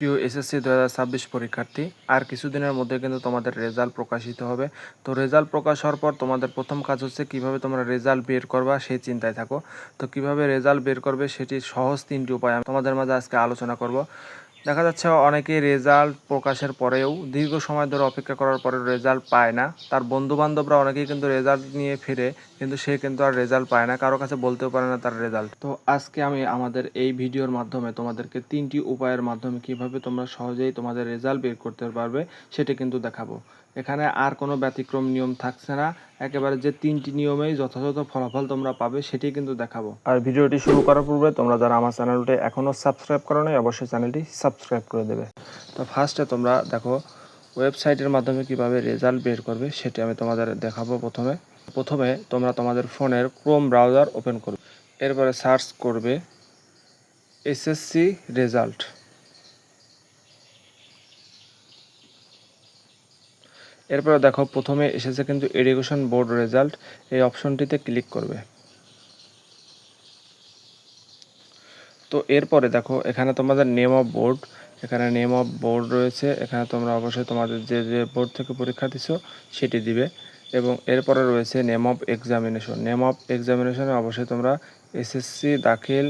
প্রিয় এসএসসি 2026 পরীক্ষার্থী, আর কিছুদিনের মধ্যে কিন্তু তোমাদের রেজাল্ট প্রকাশিত হবে। তো রেজাল্ট প্রকাশ হওয়ার পর তোমাদের প্রথম কাজ হচ্ছে কিভাবে তোমরা রেজাল্ট বের করবা সেই চিন্তায় থাকো। তো কিভাবে রেজাল্ট বের করবে সেটির সহজ 3টি উপায় আমি তোমাদের মাঝে আজকে আলোচনা করব। দেখা যাচ্ছে অনেকেই রেজাল্ট প্রকাশের পরেও দীর্ঘ সময় ধরে অপেক্ষা করার পরে রেজাল্ট পায় না। তার বন্ধু বান্ধবরা অনেকেই কিন্তু রেজাল্ট নিয়ে ফিরে, কিন্তু সে কিন্তু আর রেজাল্ট পায় না, কারো কাছে বলতেও পারে না তার রেজাল্ট। তো আজকে আমি আমাদের এই ভিডিওর মাধ্যমে তোমাদেরকে 3টি উপায়ের মাধ্যমে কিভাবে তোমরা সহজেই তোমাদের রেজাল্ট বের করতে পারবে সেটা কিন্তু দেখাবো। এখানে আর কোনো ব্যতিক্রম নিয়ম থাকছে না, একেবারে যে 3টি নিয়মেই যথাযথ ফলাফল তোমরা পাবে সেটি কিন্তু দেখাবো। আর ভিডিওটি শুরু করার পূর্বে তোমরা যারা আমার চ্যানেলটি এখনও সাবস্ক্রাইব করো নাই অবশ্যই চ্যানেলটি সাবস্ক্রাইব করে দেবে। তো ফার্স্টে তোমরা দেখো ওয়েবসাইটের মাধ্যমে কিভাবে রেজাল্ট বের করবে সেটি আমি তোমাদের দেখাবো। প্রথমে তোমরা তোমাদের ফোনের ক্রোম ব্রাউজার ওপেন করবে, এরপরে সার্চ করবে এসএসসি রেজাল্ট। এরপরে দেখো প্রথমে এসেছে কিন্তু এডুকেশন বোর্ড রেজাল্ট, এই অপশনটিতে ক্লিক করবে। তো এরপরে দেখো এখানে তোমাদের নেম অফ বোর্ড, এখানে নেম অফ বোর্ড রয়েছে, এখানে তোমরা অবশ্যই তোমাদের যে যে বোর্ড থেকে পরীক্ষা দিছো সেটি দিবে। এবং এরপরে রয়েছে name of examination, name of এক্সামিনেশনে অবশ্যই তোমরা এসএসসি দাখিল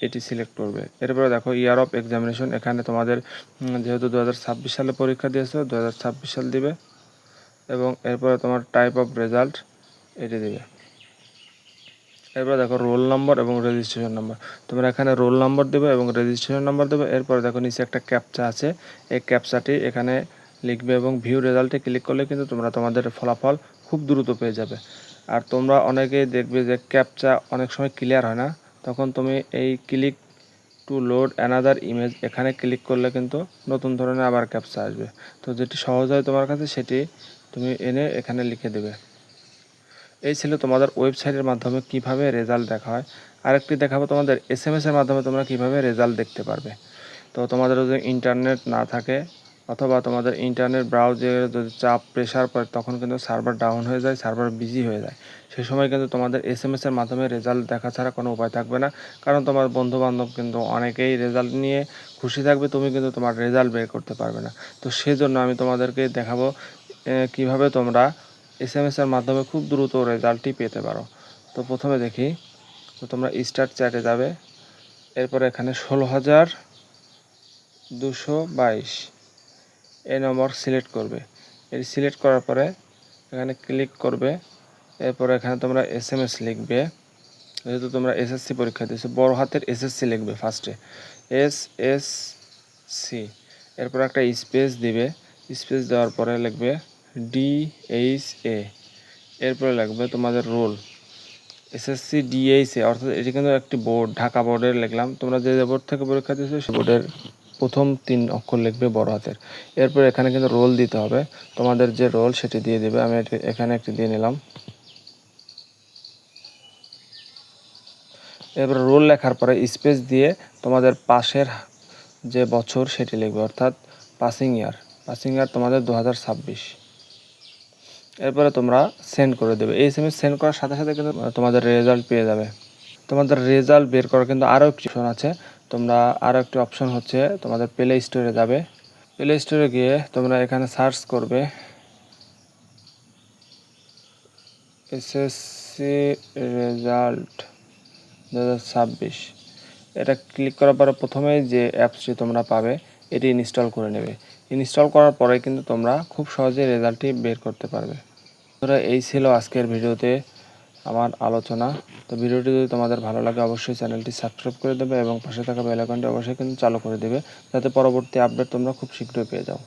এটি সিলেক্ট করবে। এরপরে দেখো ইয়ার অফ এক্সামিনেশন, এখানে তোমাদের যেহেতু 2026 সালে পরীক্ষা দিয়েছো 2026 সাল দিবে। এবং এরপরে তোমার টাইপ অফ রেজাল্ট এটি দিবে। এরপরে দেখো রোল নম্বর এবং রেজিস্ট্রেশন নাম্বার, তোমরা এখানে রোল নম্বর দেবে এবং রেজিস্ট্রেশন নাম্বার দেবে। এরপরে দেখো নিচে একটা ক্যাপচা আছে, এই ক্যাপচাটি এখানে লিখবে এবং ভিউ রেজাল্টে ক্লিক করলে কিন্তু তোমরা তোমাদের ফলাফল খুব দ্রুত পেয়ে যাবে। আর তোমরা অনেকেই দেখবে যে ক্যাপচা অনেক সময় ক্লিয়ার হয় না, তখন তুমি এই click to load another image এখানে ক্লিক করলে কিন্তু নতুন ধরনের আবার ক্যাপচা আসবে। তো যেটি সহজ হয় তোমার কাছে সেটি তুমি এনে এখানে লিখে দেবে। এই ছিল তোমাদের ওয়েবসাইটের মাধ্যমে কিভাবে রেজাল্ট দেখা হয়। আরেকটি দেখাবো তোমাদের এসএমএসের মাধ্যমে তোমরা কিভাবে রেজাল্ট দেখতে পারবে। তো তোমাদের যদি ইন্টারনেট না থাকে অথবা তোমাদের ইন্টারনেট ব্রাউজারে যদি চাপ প্রেশার পড়ে তখন কিন্তু সার্ভার ডাউন হয়ে যায়, সার্ভার বিজি হয়ে যায়, সেই সময় কিন্তু তোমাদের এসএমএসের মাধ্যমে রেজাল্ট দেখা ছাড়া কোনো উপায় থাকবে না। কারণ তোমার বন্ধুবান্ধব কিন্তু অনেকেই রেজাল্ট নিয়ে খুশি থাকবে, তুমি কিন্তু তোমার রেজাল্ট বের করতে পারবে না। তো সেজন্য আমি তোমাদেরকে দেখাবো কিভাবে তোমরা এসএমএসের মাধ্যমে খুব দ্রুত রেজাল্টটি পেতে পারো। তো প্রথমে দেখি, তো তোমরা স্টার্ট চ্যাটে যাবে, এরপরে এখানে 16,222 এই নম্বর সিলেক্ট করবে। এটি সিলেক্ট করার পরে এখানে ক্লিক করবে। এরপরে এখানে তোমরা এসএমএস লিখবে, যেহেতু তোমরা এসএসসি পরীক্ষা দিয়েছো বড় হাতের এসএসসি লিখবে ফার্স্টে, SSC। এরপর একটা স্পেস দিবে, স্পেস দেওয়ার পরে লিখবে DHA। এরপরে লাগবে তোমাদের রোল এসএসসি DHA, অর্থাৎ এটি কিন্তু একটি বোর্ড, ঢাকা বোর্ডের লিখলাম। তোমরা যে বোর্ড থেকে পরীক্ষা দিয়েছো সেই বোর্ডের প্রথম 3 অক্ষর লিখবে বড় হাতের। এরপর এখানে কিন্তু রোল দিতে হবে, তোমাদের যে রোল সেটি দিয়ে দেবে। আমি এখানে একটি দিয়ে নিলাম। এরপর রোল লেখার পরে স্পেস দিয়ে তোমাদের পাশের যে বছর সেটি লিখবে, অর্থাৎ পাসিং ইয়ার তোমাদের 2026। এরপরে তোমরা সেন্ড করে দেবে। এই এসএমএস সেন্ড করার সাথে সাথে কিন্তু তোমাদের রেজাল্ট পেয়ে যাবে। তোমাদের রেজাল্ট বের করার কিন্তু আরও একটি অপশন আছে। তোমরা আরও একটি অপশন হচ্ছে তোমাদের প্লে স্টোরে যাবে, প্লে স্টোরে গিয়ে তোমরা এখানে সার্চ করবে এসএসসি রেজাল্ট 2026। এটা ক্লিক করার পরে প্রথমেই যে অ্যাপসটি তোমরা পাবে এটি ইনস্টল করে নেবে। ইনস্টল করার পরে কিন্তু তোমরা খুব সহজে রেজাল্টটি বের করতে পারবে। এই ছিল আজকের ভিডিওতে আমার আলোচনা। তো ভিডিওটি যদি তোমাদের ভালো লাগে অবশ্যই চ্যানেলটি সাবস্ক্রাইব করে দেবে এবং পাশে থাকা বেল আইকনটি অবশ্যই কিন্তু চালু করে দেবে, যাতে পরবর্তী আপডেট তোমরা খুব শীঘ্রই পেয়ে যাও।